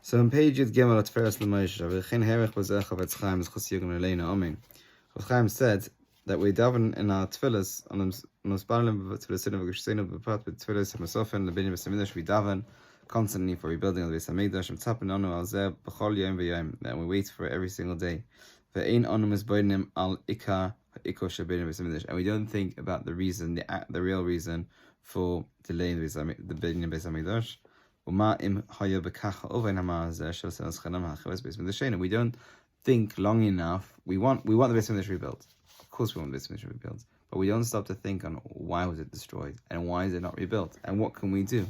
So on page Yud Gimel at Tiferes LeMoishe, V'chein herech b'zeh Chavetz Chaim z'chus yigam leina amen. Chavetz Chaim said that we daven in our tefillas on the spalim to the sin of Geshenu b'pat with tefillas hamasofen lebinim Beis Hamikdash. We daven constantly for rebuilding of the Beis Hamikdash. And tzapen anu al zeh b'chol yom v'yom, that we wait for it every single day. Ve'ein anu misboinim al ikar ha'iko shebeinu Beis Hamikdash, and we don't think about the reason, the real reason for delaying the building of Beis Hamikdash. We don't think long enough. We want the Beis Hamikdash rebuilt. Of course we want the Beis Hamikdash rebuilt. But we don't stop to think on why was it destroyed and why is it not rebuilt and what can we do.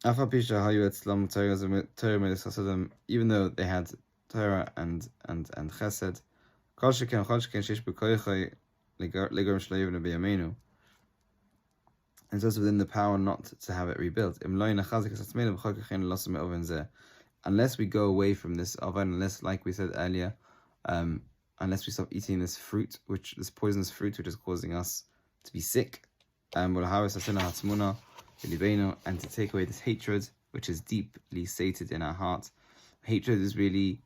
Even though they had Torah and Chesed, and it's also within the power not to have it rebuilt. Unless we go away from this oven, unless, like we said earlier, unless we stop eating this poisonous fruit, which is causing us to be sick, and to take away this hatred, which is deeply sated in our heart. Hatred is really,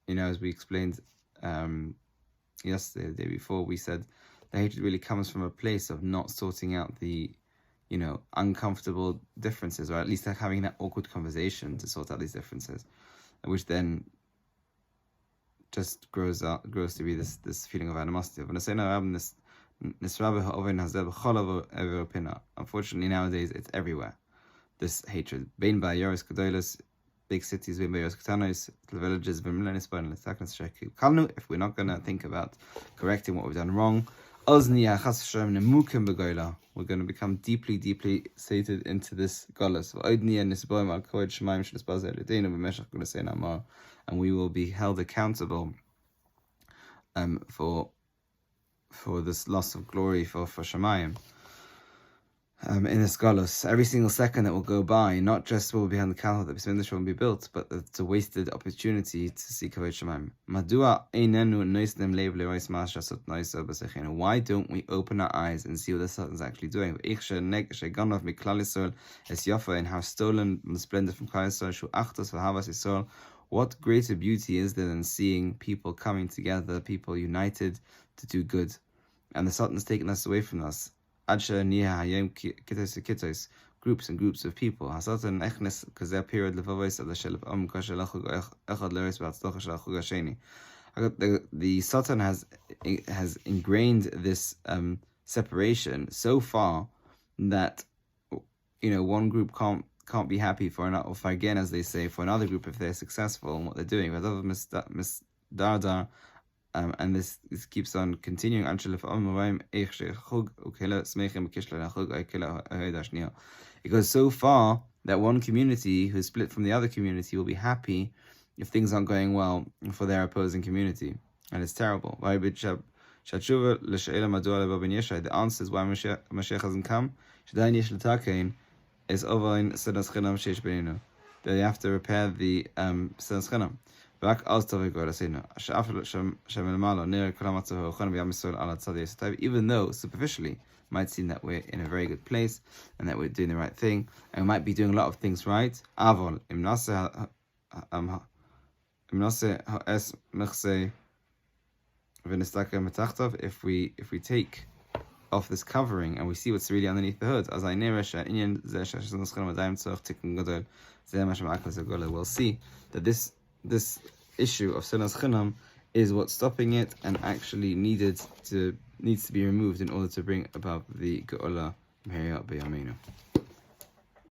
as we explained yesterday, the day before, we said the hatred really comes from a place of not sorting out the uncomfortable differences, or at least like having that awkward conversation to sort out these differences, which then just grows to be this feeling of animosity. Unfortunately, nowadays it's everywhere. This hatred, big cities, villages. If we're not going to think about correcting what we've done wrong, we're going to become deeply sated into this galus, and we will be held accountable for this loss of glory for Shemayim. In this galus, every single second that will go by, not just will be held accountable that Beis Hamikdash won't be built, but it's a wasted opportunity to see Kavod Shemayim. Why don't we open our eyes and see what the Satan is actually doing? And how stolen the splendor from Klal Yisrael. What greater beauty is there than seeing people coming together, people united to do good? And the Satan has taken us away from us. Groups and groups of people. The Satan has ingrained this separation so far that one group can't be happy for another, or again, as they say, for another group if they're successful in what they're doing. And this keeps on continuing. It goes so far that one community who's split from the other community will be happy if things aren't going well for their opposing community. And it's terrible. The answer is why Mashiach hasn't come is they have to repair the Senas Chinam. Even though superficially it might seem that we're in a very good place and that we're doing the right thing and we might be doing a lot of things right, if we take off this covering and we see what's really underneath the hood, we'll see that this issue of Senas Chinam is what's stopping it and actually needs to be removed in order to bring about the Geula B'Yaminu.